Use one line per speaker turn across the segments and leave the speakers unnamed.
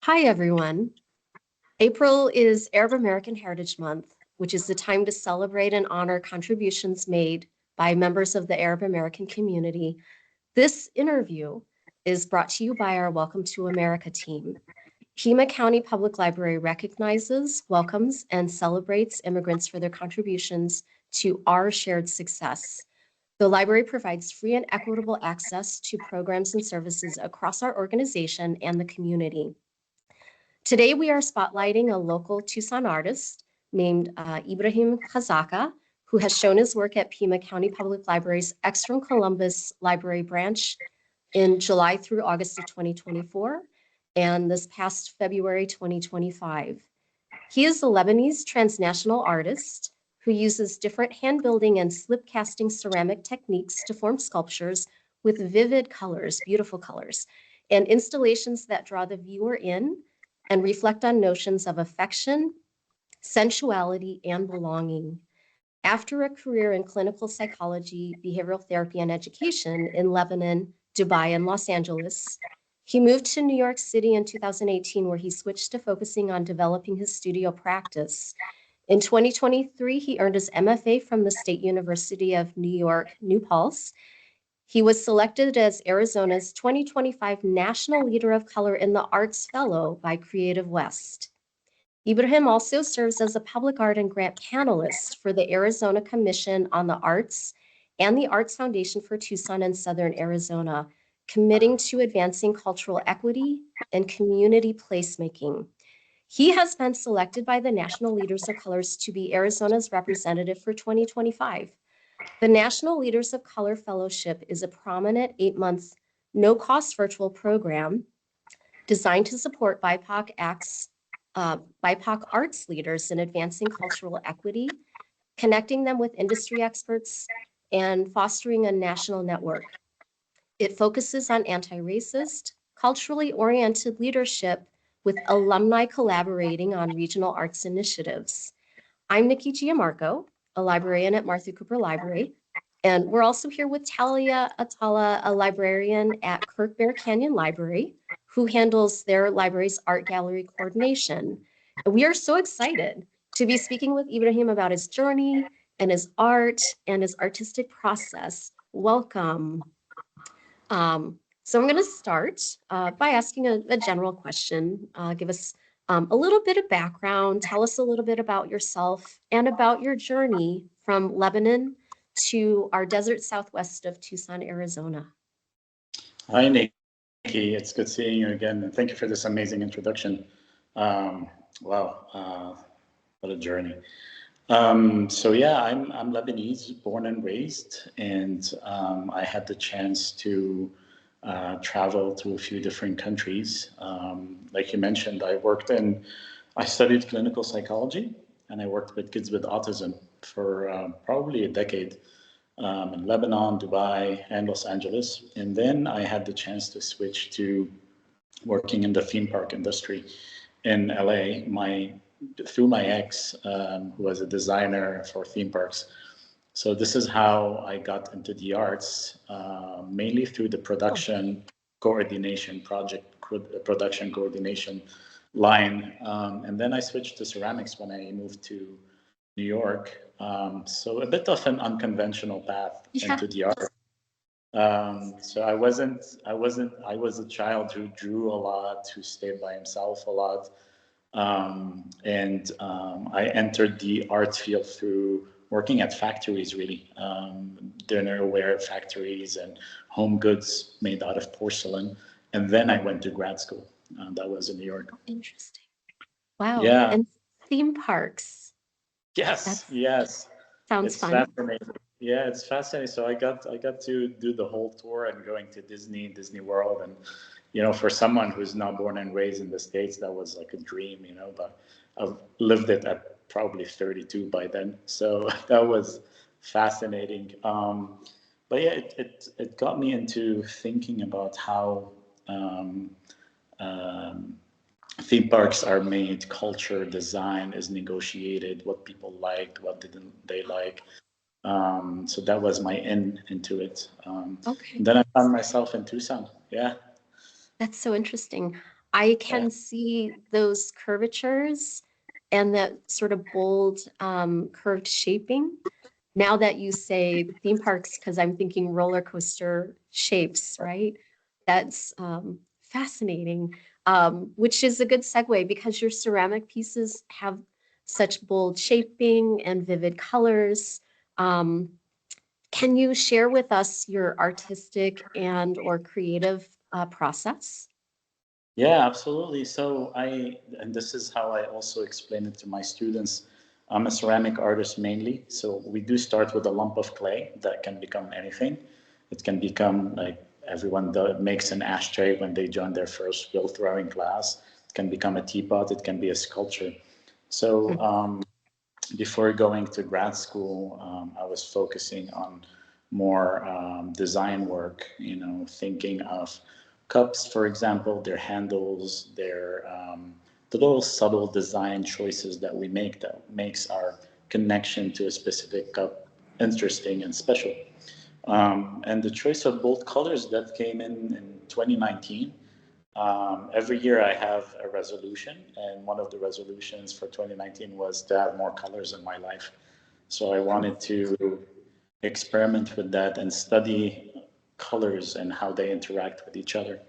Hi, everyone. April is Arab American Heritage Month, which is the time to celebrate and honor contributions made by members of the Arab American community. This interview is brought to you by our Welcome to America team. Pima County Public Library recognizes, welcomes, and celebrates immigrants for their contributions to our shared success. The library provides free and equitable access to programs and services across our organization and the community. Today, we are spotlighting a local Tucson artist named Ibrahim Khazzaka, who has shown his work at Pima County Public Library's Extern Columbus Library branch in July through August of 2024 and this past February 2025. He is a Lebanese transnational artist who uses different hand building and slip casting ceramic techniques to form sculptures with vivid colors, beautiful colors, and installations that draw the viewer in and reflect on notions of affection, sensuality, and belonging. After a career in clinical psychology, behavioral therapy, and education in Lebanon, Dubai, and Los Angeles, he moved to New York City in 2018, where he switched to focusing on developing his studio practice. In 2023, he earned his MFA from the State University of New York, New Paltz. He was selected as Arizona's 2025 National Leader of Color in the Arts Fellow by Creative West. Ibrahim also serves as a public art and grant panelist for the Arizona Commission on the Arts and the Arts Foundation for Tucson and Southern Arizona, committing to advancing cultural equity and community placemaking. He has been selected by the National Leaders of Colors to be Arizona's representative for 2025. The National Leaders of Color Fellowship is a prominent 8-month, no-cost virtual program designed to support BIPOC arts leaders in advancing cultural equity, connecting them with industry experts, and fostering a national network. It focuses on anti-racist, culturally oriented leadership with alumni collaborating on regional arts initiatives. I'm Nikki Giamarco, a librarian at Martha Cooper Library, and we're also here with Talia Atala, a librarian at Kirk Bear Canyon Library, who handles their library's art gallery coordination. And we are so excited to be speaking with Ibrahim about his journey and his art and his artistic process. Welcome. So I'm going to start by asking a general question. Give us a little bit of background. Tell us a little bit about yourself and about your journey from Lebanon to our desert southwest of Tucson, Arizona.
Hi, Nikki. It's good seeing you again. And thank you for this amazing introduction. Wow, what a journey. So yeah, I'm Lebanese, born and raised, and I had the chance to travel to a few different countries. Like you mentioned, I studied clinical psychology, and I worked with kids with autism for probably a decade in Lebanon, Dubai, and Los Angeles. And then I had the chance to switch to working in the theme park industry in LA. Through my ex, who was a designer for theme parks. So this is how I got into the arts, mainly through the production coordination line. And then I switched to ceramics when I moved to New York. So a bit of an unconventional path into the art. So I was a child who drew a lot, who stayed by himself a lot. I entered the art field through working at factories, really, dinnerware factories and home goods made out of porcelain. And then I went to grad school. That was in New York.
Interesting. Wow.
Yeah.
And theme parks.
Yes. Yes.
Sounds fun.
Fascinating. Yeah, it's fascinating. So I got to do the whole tour and going to Disney World, and for someone who's not born and raised in the States, that was like a dream, but I've lived it at probably 32 by then. So that was fascinating. But yeah, it got me into thinking about how theme parks are made, culture, design is negotiated, what people liked, what didn't they like. So that was my into it. Okay. Then I found myself in Tucson. Yeah.
That's so interesting. I
Yeah.
can see those curvatures and that sort of bold curved shaping. Now that you say theme parks, because I'm thinking roller coaster shapes, right? That's fascinating, which is a good segue because your ceramic pieces have such bold shaping and vivid colors. Um, can you share with us your artistic and or creative process?
Yeah, absolutely. And this is how I also explain it to my students. I'm a ceramic artist mainly. So we do start with a lump of clay that can become anything. It can become like makes an ashtray when they join their first wheel throwing class. It can become a teapot. It can be a sculpture. So before going to grad school, I was focusing on more design work, thinking of cups, for example, their handles, the little subtle design choices that we make that makes our connection to a specific cup interesting and special. And the choice of bold colors that came in 2019. Every year I have a resolution, and one of the resolutions for 2019 was to have more colors in my life. So I wanted to experiment with that and study colors and how they interact with each other.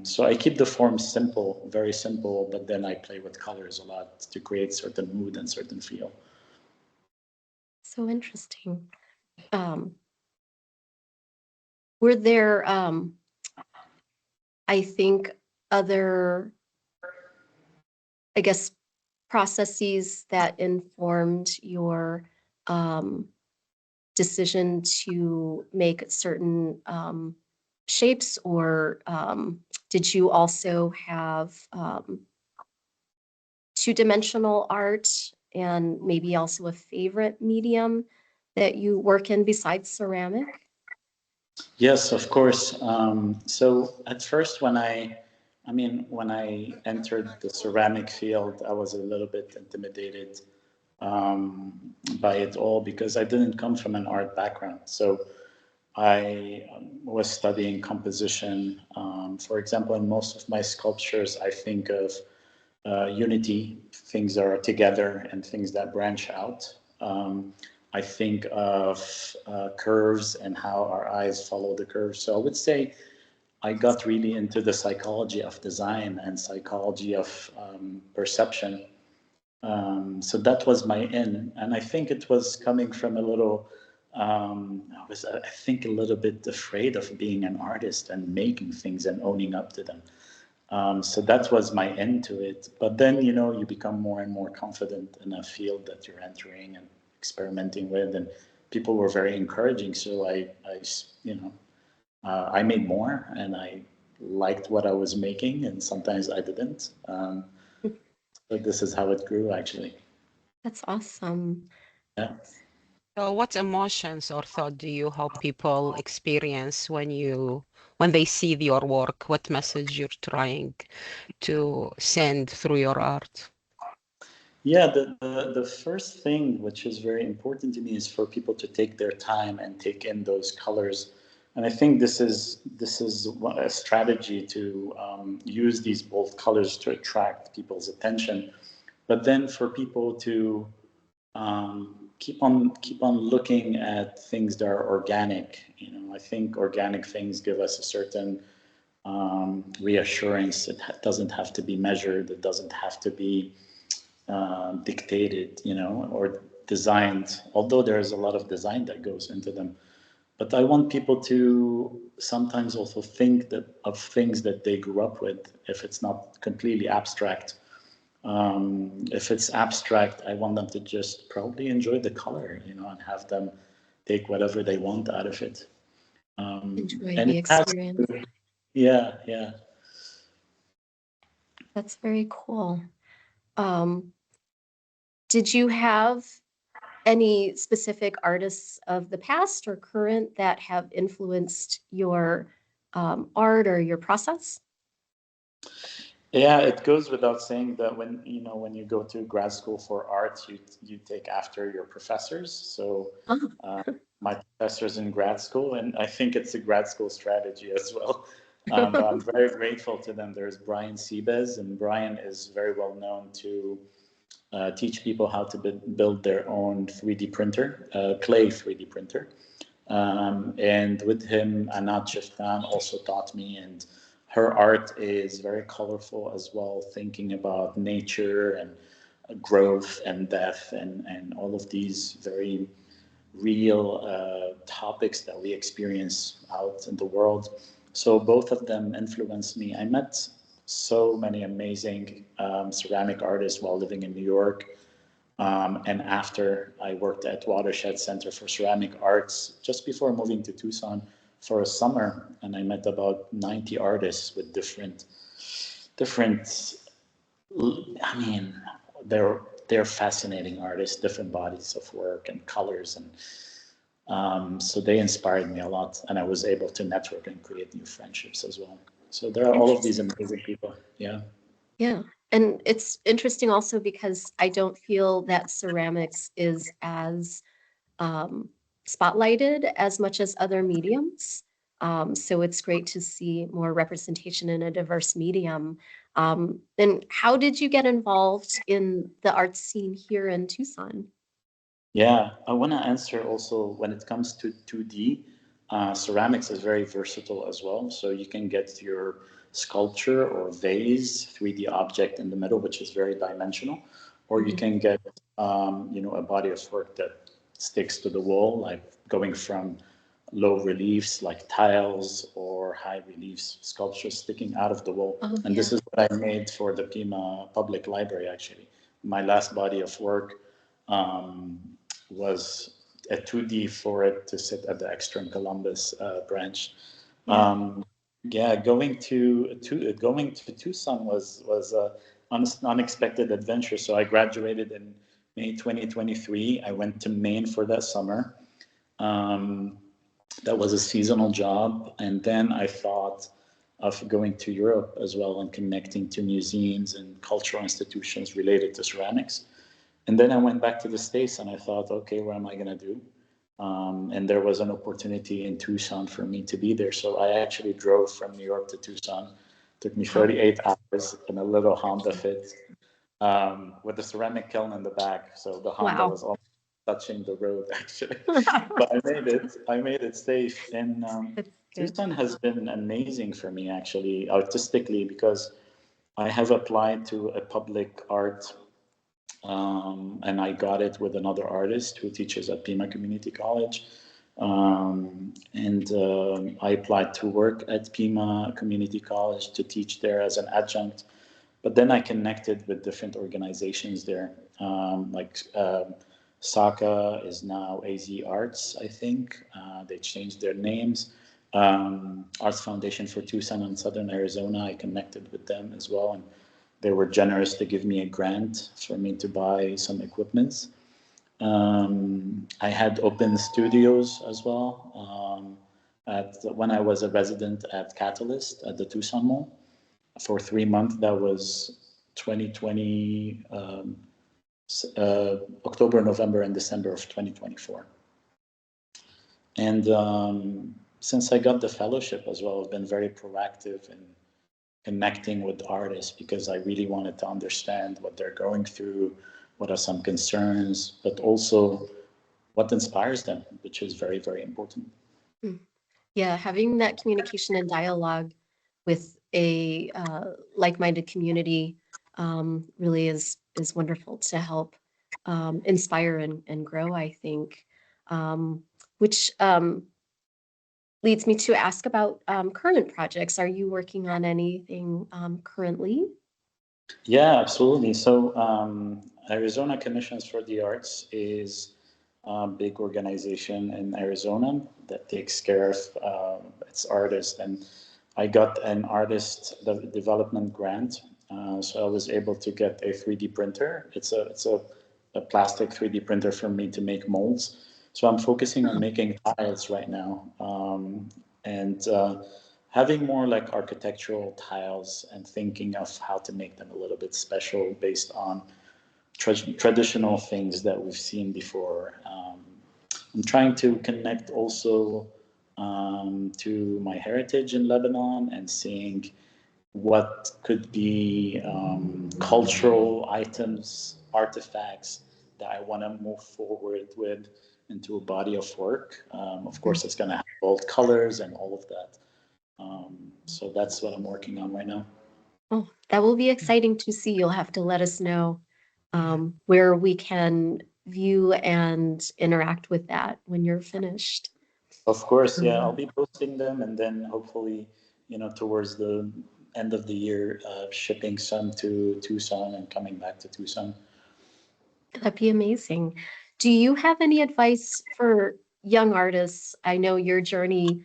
So I keep the form simple, very simple, but then I play with colors a lot to create certain mood and certain feel.
So interesting. Um, were there, I think, other, I guess, processes that informed your um, decision to make certain shapes, or did you also have two-dimensional art and maybe also a favorite medium that you work in besides ceramic?
Yes, of course. So at first, when I entered the ceramic field, I was a little bit intimidated by it all because I didn't come from an art background. So I was studying composition. For example, in most of my sculptures, I think of unity, things that are together and things that branch out. I think of curves and how our eyes follow the curves. So I would say I got really into the psychology of design and psychology of perception. So that was my in, and I think it was coming from a little. I think, a little bit afraid of being an artist and making things and owning up to them. So that was my end to it. But then, you become more and more confident in a field that you're entering and experimenting with, and people were very encouraging. So I made more, and I liked what I was making, and sometimes I didn't. But this is how it grew, actually.
That's awesome.
Yeah.
So what emotions or thought do you hope people experience when they see your work? What message you're trying to send through your art?
Yeah, the first thing which is very important to me is for people to take their time and take in those colors. And I think this is a strategy to use these bold colors to attract people's attention. But then for people to keep on looking at things that are organic. I think organic things give us a certain reassurance. It doesn't have to be measured. It doesn't have to be dictated, or designed, although there is a lot of design that goes into them. But I want people to sometimes also think that of things that they grew up with, if it's not completely abstract. If it's abstract, I want them to just probably enjoy the color, and have them take whatever they want out of it.
Enjoy
And
the
it has,
experience.
yeah, yeah.
That's very cool. Um, did you have any specific artists of the past or current that have influenced your art or your process?
Yeah, it goes without saying that when you go to grad school for art, you take after your professors. So
Oh,
uh, my professors in grad school, and I think it's a grad school strategy as well. But I'm very grateful to them. There's Brian Sebes, and Brian is very well known to teach people how to build their own 3D printer, clay 3D printer. And with him, Anat Sheftan also taught me, and her art is very colorful as well, thinking about nature and growth and death and all of these very real topics that we experience out in the world. So both of them influenced me. I met so many amazing ceramic artists while living in New York. And after I worked at Watershed Center for Ceramic Arts just before moving to Tucson for a summer, and I met about 90 artists with different. I mean, they're fascinating artists, different bodies of work and colors, and so they inspired me a lot, and I was able to network and create new friendships as well. So there are all of these amazing people. Yeah.
Yeah. And it's interesting also because I don't feel that ceramics is as spotlighted as much as other mediums. So it's great to see more representation in a diverse medium. And how did you get involved in the art scene here in Tucson?
Yeah, I want to answer also when it comes to 2D, ceramics is very versatile as well. So you can get your sculpture or vase, 3D object in the middle, which is very dimensional, or you can get, a body of work that sticks to the wall, like going from low reliefs like tiles or high reliefs sculptures sticking out of the wall. And this is what I made for the Pima Public Library, actually. My last body of work was a 2D for it to sit at the Extern Columbus branch. Going to Tucson was a unexpected adventure. So I graduated in May 2023. I went to Maine for that summer. That was a seasonal job, and then I thought of going to Europe as well and connecting to museums and cultural institutions related to ceramics. And then I went back to the States and I thought, okay, what am I going to do? And there was an opportunity in Tucson for me to be there. So I actually drove from New York to Tucson. Took me 38 hours in a little Honda Fit with the ceramic kiln in the back. So the Honda was almost touching the road, actually. But I made it safe. And Tucson has been amazing for me, actually, artistically, because I have applied to a public art and I got it with another artist who teaches at Pima Community College. I applied to work at Pima Community College to teach there as an adjunct. But then I connected with different organizations there, SACA is now AZ Arts, I think. They changed their names. Arts Foundation for Tucson and Southern Arizona, I connected with them as well. And they were generous to give me a grant for me to buy some equipment. I had open studios as well when I was a resident at Catalyst at the Tucson Mall for 3 months. That was 2020, October, November, and December of 2024. And since I got the fellowship as well, I've been very proactive in connecting with artists because I really wanted to understand what they're going through, what are some concerns, but also what inspires them, which is very, very important.
Yeah, having that communication and dialogue with a like-minded community really is wonderful to help inspire and grow, I think, which leads me to ask about current projects. Are you working on anything currently?
Yeah, absolutely. So Arizona Commissions for the Arts is a big organization in Arizona that takes care of its artists. And I got an artist development grant. So I was able to get a 3D printer. It's a plastic 3D printer for me to make molds. So I'm focusing on making tiles right now. And having more like architectural tiles and thinking of how to make them a little bit special based on traditional things that we've seen before. I'm trying to connect also to my heritage in Lebanon and seeing what could be cultural items, artifacts that I want to move forward with into a body of work. Of course, it's going to have bold colors and all of that. So that's what I'm working on right now.
Oh, that will be exciting to see. You'll have to let us know where we can view and interact with that when you're finished.
Of course, yeah, I'll be posting them, and then hopefully, towards the end of the year, shipping some to Tucson and coming back to Tucson.
That'd be amazing. Do you have any advice for young artists? I know your journey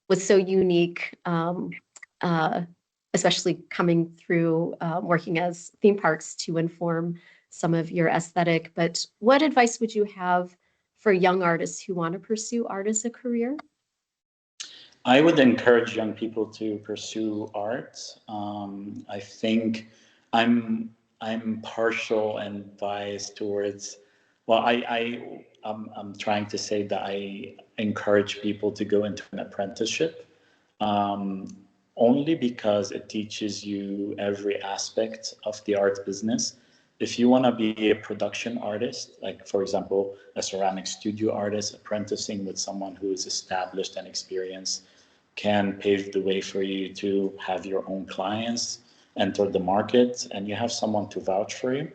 was so unique, especially coming through working as theme parks to inform some of your aesthetic. But what advice would you have for young artists who want to pursue art as a career?
I would encourage young people to pursue art. I think I'm partial and biased towards. Well, I'm trying to say that I encourage people to go into an apprenticeship, um, only because it teaches you every aspect of the art business. If you want to be a production artist, like for example, a ceramic studio artist, apprenticing with someone who is established and experienced can pave the way for you to have your own clients, enter the market, and you have someone to vouch for you.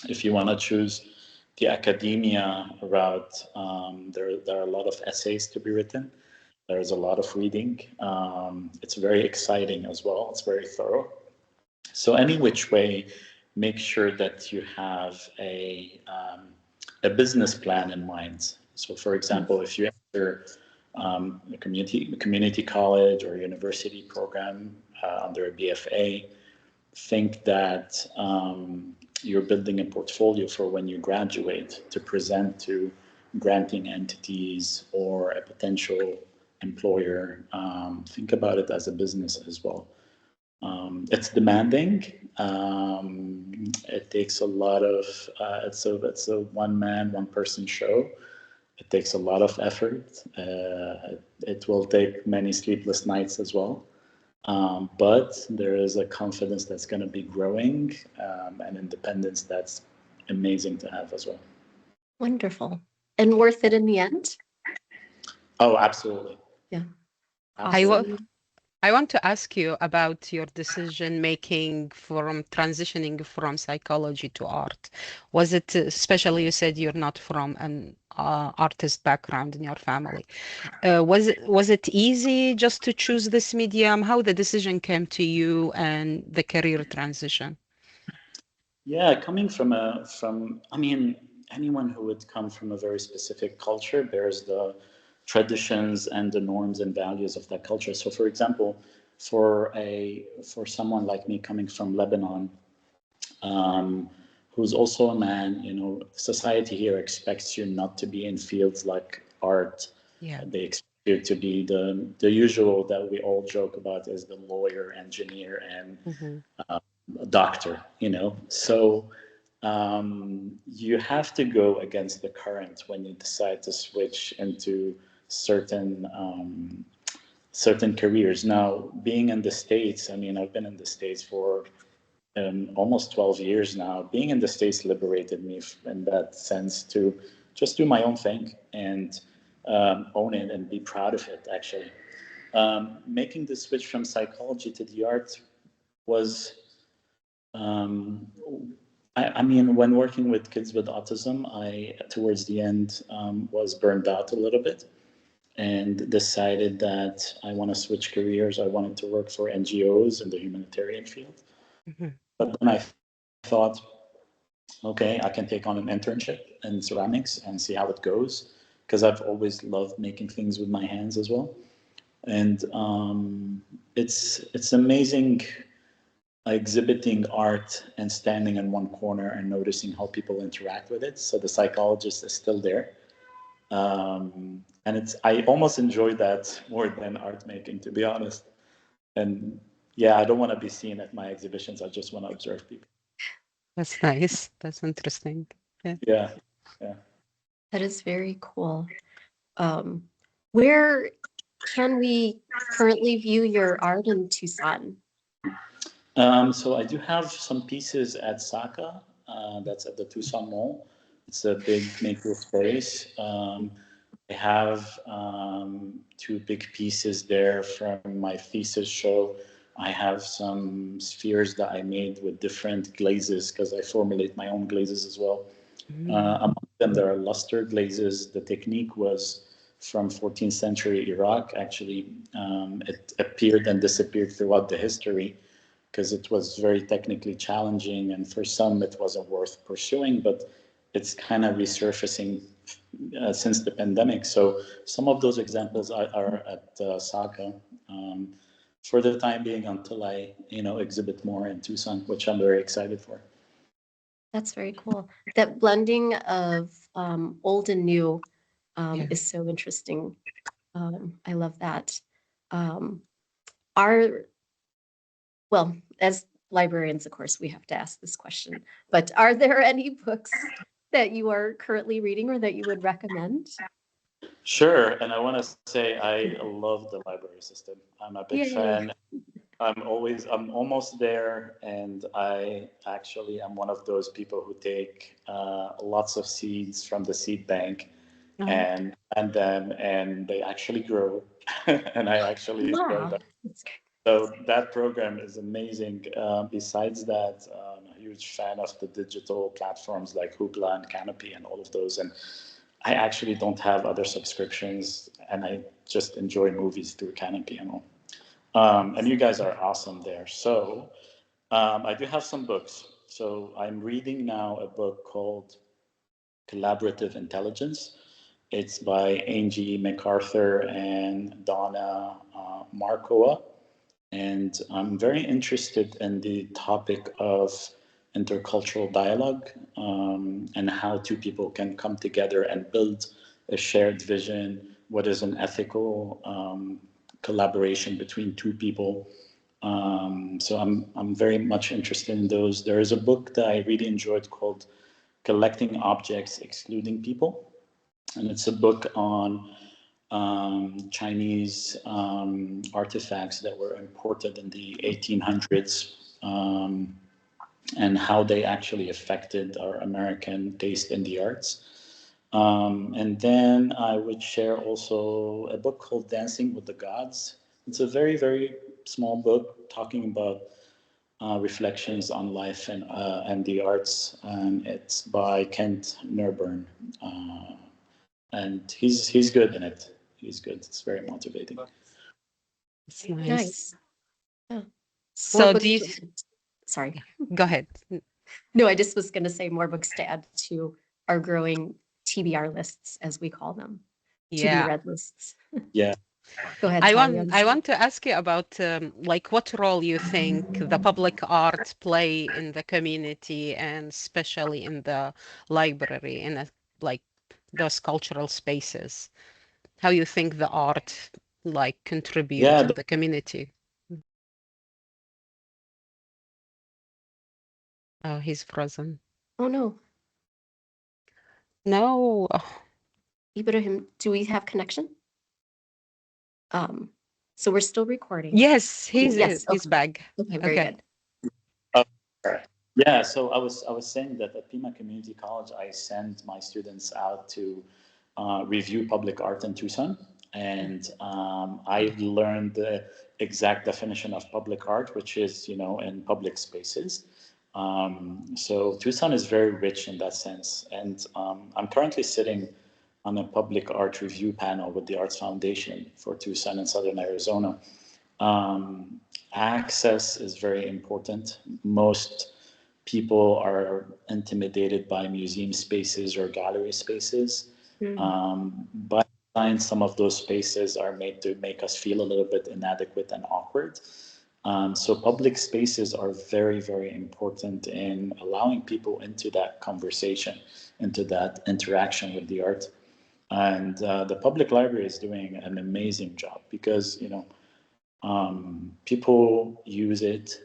If you want to choose the academia route, there are a lot of essays to be written. There's a lot of reading. It's very exciting as well. It's very thorough. So any which way, make sure that you have a business plan in mind. So, for example, if you enter a community college or university program under a BFA, think that you're building a portfolio for when you graduate to present to granting entities or a potential employer. Think about it as a business as well. It's demanding. It takes a lot of. It's a one man, one person show. It takes a lot of effort. It will take many sleepless nights as well. But there is a confidence that's going to be growing, and independence that's amazing to have as well.
Wonderful. And worth it in the end?
Oh, absolutely.
Yeah.
Absolutely.
I want to ask you about your decision making from transitioning from psychology to art. Was it, especially you said you're not from an artist background in your family. Was it easy just to choose this medium? How the decision came to you and the career transition?
Yeah, coming I mean, anyone who would come from a very specific culture bears the traditions and the norms and values of that culture. So, for example, for someone like me coming from Lebanon, who's also a man, society here expects you not to be in fields like art.
Yeah.
They expect you to be the usual that we all joke about as the lawyer, engineer, and doctor, So you have to go against the current when you decide to switch into certain careers. Now, being in the States, I mean, I've been in the States for almost 12 years now. Being in the States liberated me in that sense to just do my own thing and own it and be proud of it, actually. Making the switch from psychology to the art was, I mean, when working with kids with autism, I, towards the end, was burned out a little bit and decided that I want to switch careers. I wanted to work for NGOs in the humanitarian field. But then I thought, okay, I can take on an internship in ceramics and see how it goes, because I've always loved making things with my hands as well. And it's amazing exhibiting art and standing in one corner and noticing how people interact with it. So the psychologist is still there. And I almost enjoy that more than art making, to be honest. And yeah, I don't want to be seen at my exhibitions. I just want to observe people.
That's nice. That's interesting. Yeah.
Yeah, yeah.
That is very cool. Um, where can we currently view your art in Tucson?
So I do have some pieces at Saka. That's at the Tucson Mall. It's a big maker space. I have two big pieces there from my thesis show. I have some spheres that I made with different glazes because I formulate my own glazes as well. Among them, there are luster glazes. The technique was from 14th century Iraq. Actually, it appeared and disappeared throughout the history because it was very technically challenging, and for some it wasn't worth pursuing, but it's kind of resurfacing since the pandemic. So some of those examples are at Saka for the time being until I, exhibit more in Tucson, which I'm very excited for.
That's very cool. That blending of old and new
Yeah.
is so interesting. I love that. Um, are, well, as librarians, of course, we have to ask this question, but are there any books that you are currently reading or that you would recommend?
Sure, and I want to say I love the library system. I'm a big
Yay.
fan. I'm almost there, and I actually am one of those people who take lots of seeds from the seed bank and plant them, and they actually grow, and I actually enjoy
Wow.
that.
That's great.
So that program is amazing. Besides that, I'm a huge fan of the digital platforms like Hoopla and Canopy and all of those. And I actually don't have other subscriptions, and I just enjoy movies through Canopy and all. And you guys are awesome there. So I do have some books. So I'm reading now a book called Collaborative Intelligence. It's by Angie MacArthur and Donna Markowa. And I'm very interested in the topic of intercultural dialogue and how two people can come together and build a shared vision. What is an ethical collaboration between two people? So I'm very much interested in those. There is a book that I really enjoyed called Collecting Objects, Excluding People. And it's a book on Chinese artifacts that were imported in the 1800s and how they actually affected our American taste in the arts. And then I would share also a book called Dancing with the Gods. It's a very, very small book talking about reflections on life and the arts. And it's by Kent Nerburn. And he's good in it. He's good. It's very motivating.
It's nice.
Nice. Yeah. More
So
books
do you,
to add. Sorry.
go ahead.
No, I just was going to say more books to add to our growing TBR lists, as we call them, to be
Yeah.
read lists.
Yeah.
Go ahead,
I
Talia.
want to ask you about like what role you think the public art play in the community and especially in the library in like those cultural spaces. How you think the art like contribute
Yeah.
to the community? Oh, he's frozen.
Oh no,
No.
Ibrahim, do we have connection? So we're still recording.
Yes,
Yes.
he's back.
Okay, very
Okay.
good.
Yeah, so I was saying that at Pima Community College, I send my students out to review public art in Tucson, and I learned the exact definition of public art, which is in public spaces. So Tucson is very rich in that sense, and I'm currently sitting on a public art review panel with the Arts Foundation for Tucson and Southern Arizona. Access is very important. Most people are intimidated by museum spaces or gallery spaces. By design, some of those spaces are made to make us feel a little bit inadequate and awkward. So public spaces are very, very important in allowing people into that conversation, into that interaction with the art. And the public library is doing an amazing job because, people use it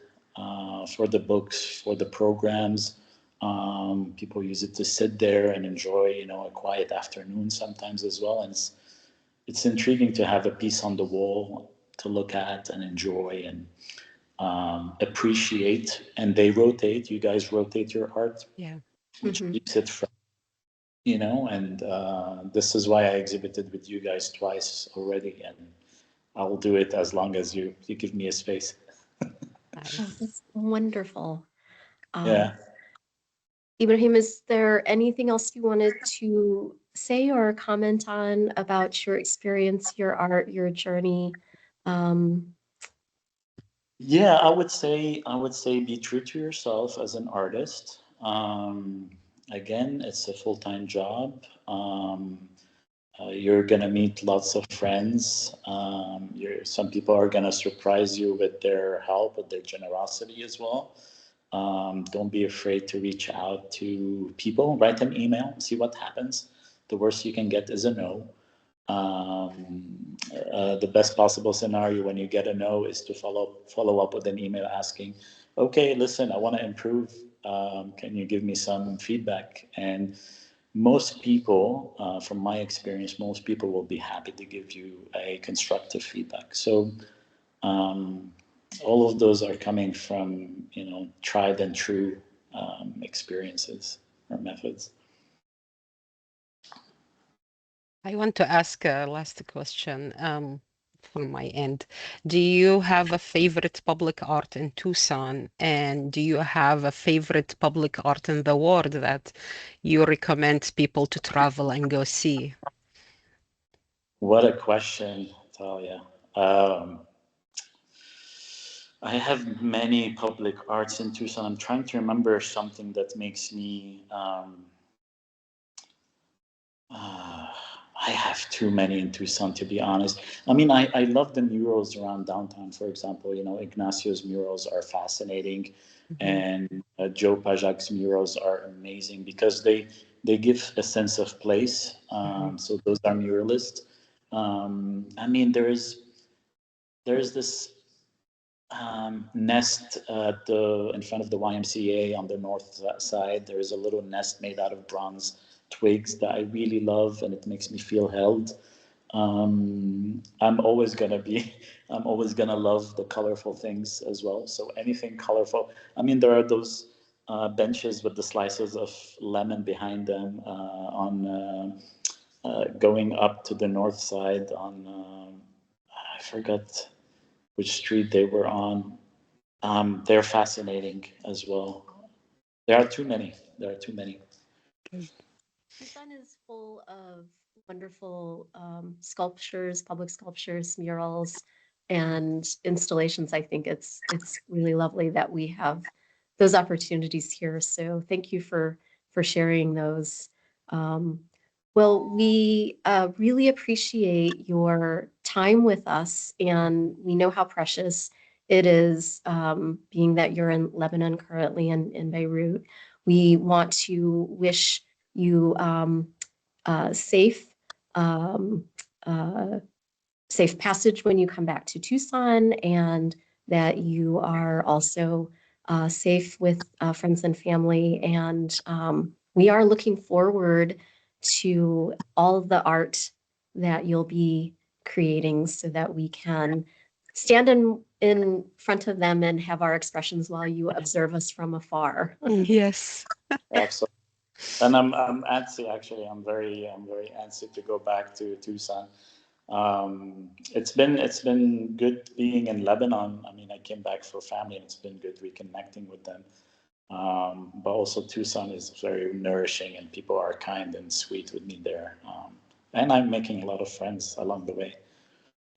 for the books, for the programs. People use it to sit there and enjoy, a quiet afternoon sometimes as well. And it's intriguing to have a piece on the wall to look at and enjoy and appreciate. And they rotate. You guys rotate your art,
Yeah.
which
Mhm.
keeps it fresh, you know. And this is why I exhibited with you guys twice already, and I'll do it as long as you give me a space.
Oh,
Nice.
that's wonderful.
Yeah.
Ibrahim, is there anything else you wanted to say or comment on about your experience, your art, your journey? Um,
Yeah, I would say be true to yourself as an artist. Again, it's a full-time job. You're gonna meet lots of friends. Some people are gonna surprise you with their help, with their generosity as well. Don't be afraid to reach out to people. Write an email, see what happens. The worst you can get is a no. The best possible scenario when you get a no is to follow up with an email asking, okay, listen, I want to improve. Can you give me some feedback? And most people, from my experience, most people will be happy to give you a constructive feedback. So um, all of those are coming from tried and true experiences or methods.
I want to ask a last question from my end. Do you have a favorite public art in Tucson? And do you have a favorite public art in the world that you recommend people to travel and go see?
What a question, Talia. Um, I have many public arts in Tucson. I'm trying to remember something that makes me. Uh, I have too many in Tucson, to be honest. I mean, I love the murals around downtown, for example. You know, Ignacio's murals are fascinating,
Mhm.
and Joe Pajak's murals are amazing because they give a sense of place.
Mhm.
So those are muralists. I mean, there is this nest in front of the YMCA on the north side. There is a little nest made out of bronze twigs that I really love, and it makes me feel held. I'm always gonna be, I'm always gonna love the colorful things as well. So anything colorful. I mean, there are those benches with the slices of lemon behind them going up to the north side on. I forgot which street they were on. They're fascinating as well. There are too many. There are too many.
Good.
Tucson is full of wonderful sculptures, public sculptures, murals, and installations. I think it's really lovely that we have those opportunities here. So thank you for sharing those. Um, well, we really appreciate your time with us, and we know how precious it is, being that you're in Lebanon currently in Beirut. We want to wish you safe um, uh, safe passage when you come back to Tucson, and that you are also safe with friends and family. And we are looking forward to all of the art that you'll be creating so that we can stand in front of them and have our expressions while you observe us from afar.
Yes.
Excellent. And I'm antsy actually. I'm very antsy to go back to Tucson. It's been good being in Lebanon. I mean, I came back for family, and it's been good reconnecting with them. But also Tucson is very nourishing, and people are kind and sweet with me there. And I'm making a lot of friends along the way.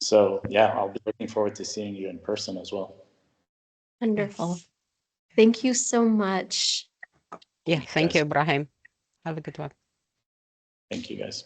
So yeah, I'll be looking forward to seeing you in person as well.
Wonderful.
Yes.
Thank you so much.
Yeah.
Thank you
Thank you,
guys.
Ibrahim. Have a good one.
Thank you guys.